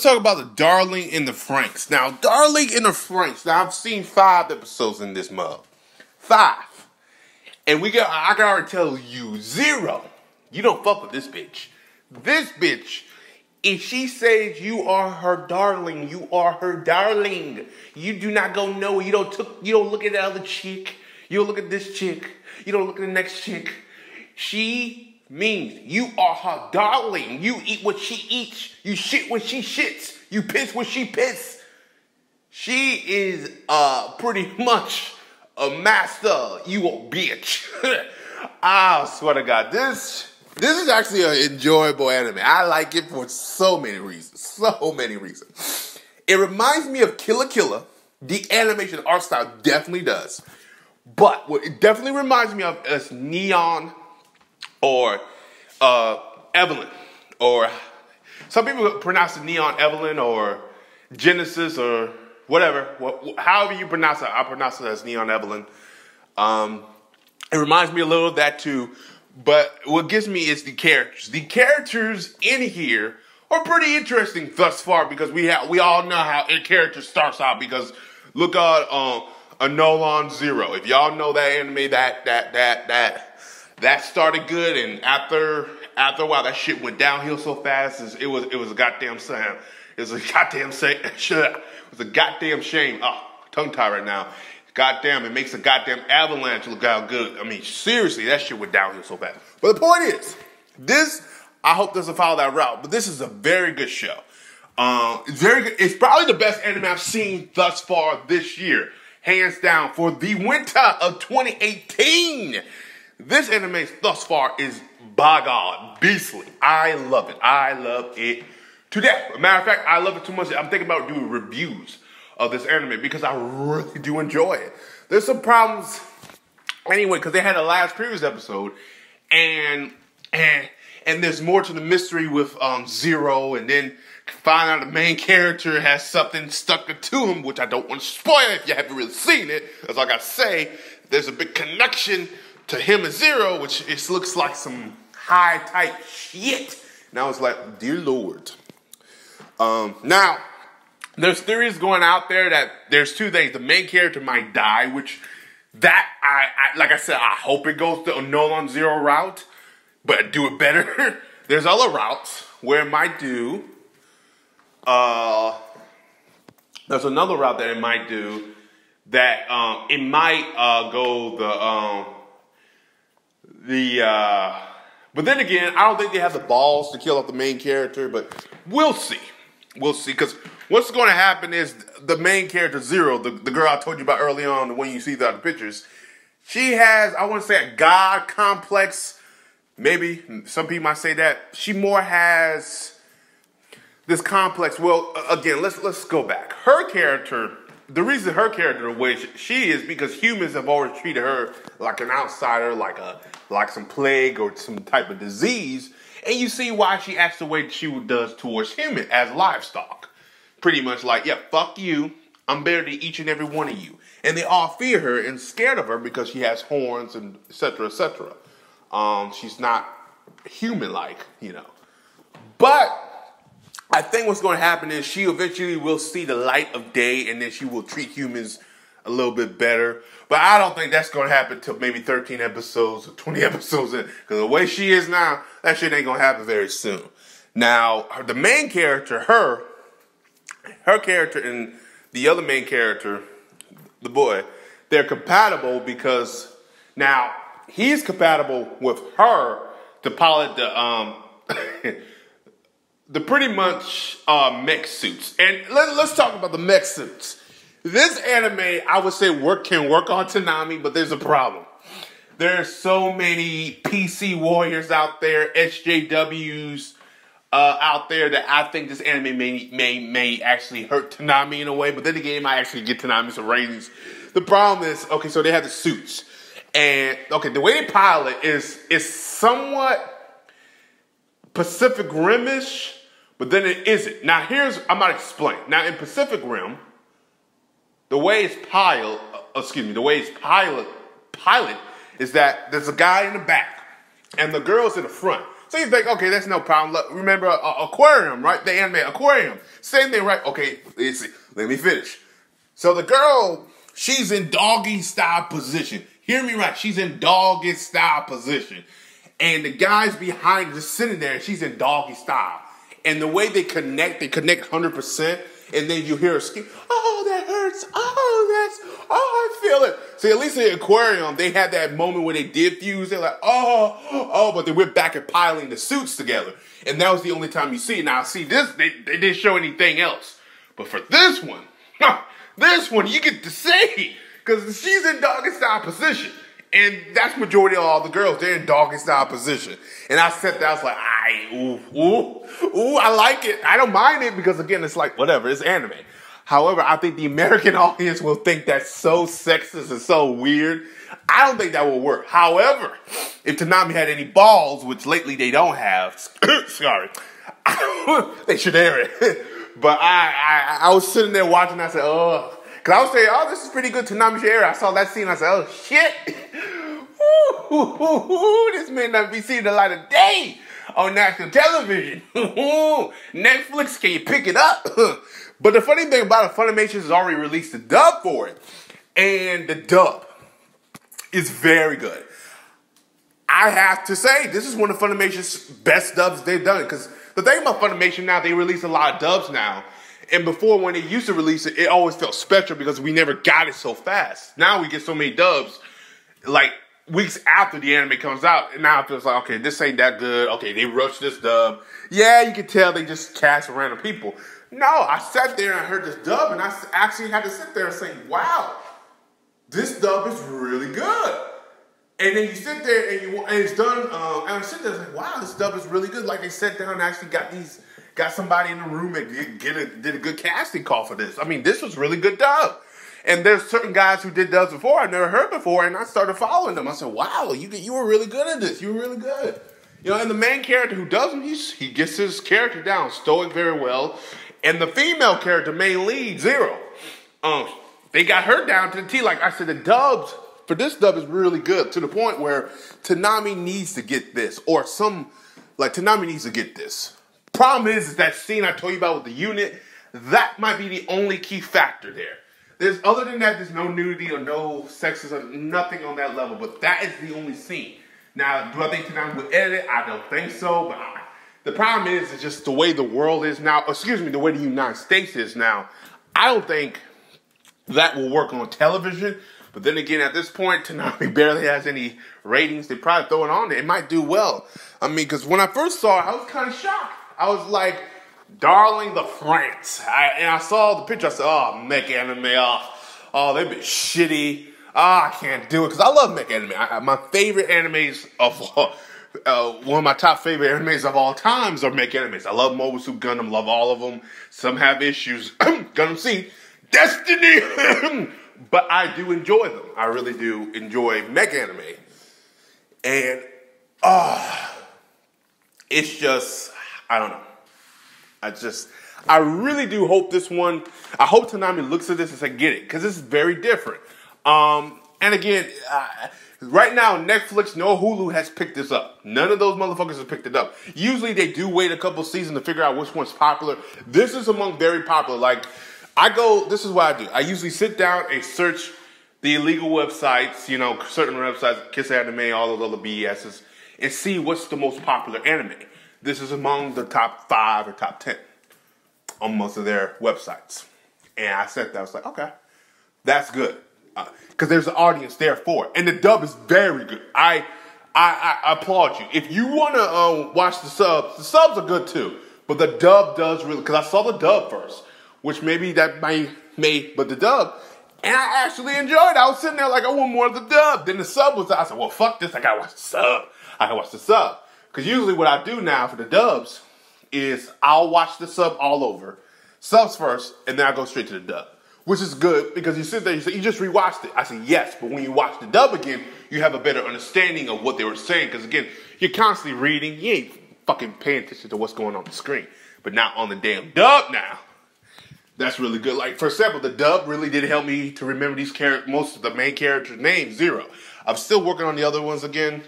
let's talk about the Darling in the Frankxx. Now, Darling in the Frankxx. Now, I've seen 5 episodes in this mug. 5. And I can already tell you, 0. You don't fuck with this bitch. This bitch, if she says you are her darling, you are her darling. You do not go nowhere. You don't look at the other chick. You don't look at this chick. You don't look at the next chick. She means you are her darling. You eat what she eats. You shit when she shits. You piss when she piss. She is pretty much a master. You a bitch. I swear to God, this is actually an enjoyable anime. I like it for so many reasons. So many reasons. It reminds me of Kill la Kill. The animation art style definitely does. But what it definitely reminds me of is Neon or Evelyn. Or some people pronounce it Neon Evelyn or Genesis or whatever. However you pronounce it, I pronounce it as Neon Evelyn. It reminds me a little of that too. But what gets me is the characters. The characters in here are pretty interesting thus far because we all know how a character starts out. Because look at a Nolan Zero. If y'all know that anime, that started good, and after a while, that shit went downhill so fast. It was a goddamn shame. It was a goddamn shame. It was a goddamn shame. Oh, tongue tie right now. Goddamn, it makes a goddamn avalanche look how good. I mean, seriously, that shit went downhill so fast. But the point is, I hope doesn't follow that route, but this is a very good show. It's very good. It's probably the best anime I've seen thus far this year. Hands down, for the winter of 2018. This anime thus far is, by God, beastly. I love it. I love it to death. Matter of fact, I love it too much. I'm thinking about doing reviews of this anime because I really do enjoy it. There's some problems anyway because they had a last previous episode and there's more to the mystery with Zero, and then find out the main character has something stuck to him, which I don't want to spoil if you haven't really seen it. That's all I gotta say. There's a big connection to him and Zero, which it looks like some high type shit. And I was like, dear Lord. Now, there's theories going out there that there's 2 things. The main character might die, which like I said, I hope it goes to a Nolan Zero route, but do it better. There's other routes where it might do. There's another route that it might do that it might go but then again, I don't think they have the balls to kill off the main character, but we'll see. We'll see, because what's going to happen is the main character, Zero, the girl I told you about early on, when you see the other pictures, she has, I want to say, a god complex. Maybe some people might say that. She more has this complex. Well, again, let's go back. Her character, the reason her character the way she is because humans have always treated her like an outsider, like some plague or some type of disease. And you see why she acts the way she does towards humans as livestock. Pretty much like, yeah, fuck you. I'm better than each and every one of you. And they all fear her and scared of her because she has horns and et cetera, et cetera. She's not human-like, you know. But I think what's going to happen is she eventually will see the light of day, and then she will treat humans a little bit better. But I don't think that's going to happen until maybe 13 episodes or 20 episodes in. Because the way she is now, that shit ain't going to happen very soon. Now, the main character, her character and the other main character, the boy, they're compatible because now he's compatible with her to pilot the pretty much mech suits. And let's talk about the mech suits. This anime, I would say, can work on Toonami, but there's a problem. There's so many PC warriors out there, SJWs out there, that I think this anime may actually hurt Toonami in a way. But then again, it might actually get Toonami some ratings. The problem is, okay, so they have the suits. And, okay, the way they pilot is somewhat Pacific Rim-ish, but then it isn't. Now, I'm going to explain. Now, in Pacific Rim, the way it's pilot is that there's a guy in the back and the girl's in the front. So you think, okay, that's no problem. Look, remember Aquarium, right? The anime Aquarium. Same thing, right? Okay, let's see. Let me finish. So the girl, she's in doggy style position. Hear me right. She's in doggy style position. And the guy's behind her just sitting there and she's in doggy style. And the way they connect 100%. And then you hear her scream, oh, that hurts. I feel it. See, at least in the Aquarium, they had that moment where they did fuse. They're like, but they went back and piling the suits together. And that was the only time you see it. Now, see, this, they didn't show anything else. But for this one, you get to see. Because she's in doggy style position. And that's majority of all the girls. They're in doggy style position. And I sat there, I was like, I like it. I don't mind it because, again, it's like, whatever, it's anime. However, I think the American audience will think that's so sexist and so weird. I don't think that will work. However, if Toonami had any balls, which lately they don't have, sorry, they should air it. But I was sitting there watching, and I said, oh. Because I was saying, oh, this is pretty good Toonami should air. I saw that scene, I said, oh, shit. This may not be seeing the light of day on national television. Netflix, can you pick it up? But the funny thing about it, Funimation has already released the dub for it. And the dub is very good. I have to say, this is one of Funimation's best dubs they've done. Because the thing about Funimation now, they release a lot of dubs now. And before, when they used to release it, it always felt special because we never got it so fast. Now we get so many dubs, like, weeks after the anime comes out, and now it feels like, okay, this ain't that good. Okay, they rushed this dub. Yeah, you can tell they just cast random people. No, I sat there and I heard this dub, and I actually had to sit there and say, wow, this dub is really good. And then you sit there and it's done, and I sit there and say, wow, this dub is really good. Like they sat down and actually got somebody in the room and did a good casting call for this. I mean, this was really good dub. And there's certain guys who did dubs before I've never heard before, and I started following them. I said, wow, you were really good at this. You were really good. You know, and the main character who does him, he gets his character down, stoic very well. And the female character, main lead, Zero, they got her down to the T. Like I said, the dubs for this dub is really good to the point where Toonami needs to get this, or Toonami needs to get this. Problem is that scene I told you about with the unit, that might be the only key factor there. Other than that, there's no nudity or no sexism, nothing on that level. But that is the only scene. Now, do I think Toonami would edit it? I don't think so. But the problem is, it's just the way the world is now. Excuse me, the way the United States is now. I don't think that will work on television. But then again, at this point, Toonami barely has any ratings. They probably throw it on there. It might do well. I mean, because when I first saw it, I was kind of shocked. I was like, darling, the Frankxx. And I saw the picture. I said, oh, mech anime. Oh, they've been shitty. I can't do it. Because I love mech anime. My favorite animes one of my top favorite animes of all times are mech animes. I love Mobile Suit Gundam. Love all of them. Some have issues. Gundam Seed. Destiny. But I do enjoy them. I really do enjoy mech anime. And, it's just, I don't know. I really do hope this one, I hope Toonami looks at this and say, get it, because this is very different. And again, right now, Netflix, no Hulu has picked this up. None of those motherfuckers have picked it up. Usually they do wait a couple seasons to figure out which one's popular. This is among very popular. Like, this is what I do. I usually sit down and search the illegal websites, you know, certain websites, Kiss Anime, all those other BSs, and see what's the most popular anime. This is among the top 5 or top 10 on most of their websites. And I sat there, I was like, okay, that's good. Because there's an audience there for it. And the dub is very good. I applaud you. If you want to watch the subs are good too. But the dub does really, because I saw the dub first, which maybe that may, but the dub, and I actually enjoyed it. I was sitting there like, I want more of the dub. Then the sub was, I said, well, fuck this, I gotta watch the sub. I gotta watch the sub. Because usually what I do now for the dubs is I'll watch the sub all over, subs first, and then I go straight to the dub. Which is good, because you sit there, you say, you just rewatched it. I said, yes, but when you watch the dub again, you have a better understanding of what they were saying. Because again, you're constantly reading, you ain't fucking paying attention to what's going on the screen. But not on the damn dub now. That's really good. Like, for example, the dub really did help me to remember these most of the main characters' names, Zero. I'm still working on the other ones again.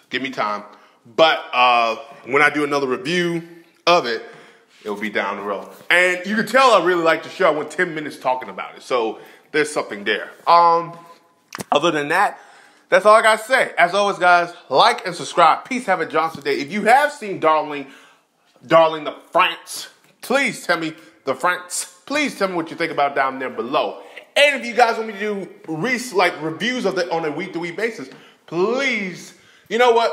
Give me time. But when I do another review of it, it'll be down the road. And you can tell I really like the show. I went 10 minutes talking about it. So there's something there. Other than that, that's all I got to say. As always, guys, like and subscribe. Peace, have a Johnson day. If you have seen Darling the Frankxx, please tell me Please tell me what you think about down there below. And if you guys want me to do reviews of it on a week-to-week basis, please, you know what?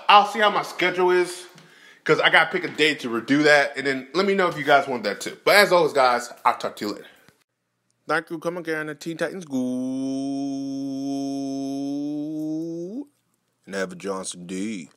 I'll see how my schedule is, because I got to pick a date to do that. And then let me know if you guys want that too. But as always, guys, I'll talk to you later. Thank you for coming again to Teen Titans School. And have a Johnson D.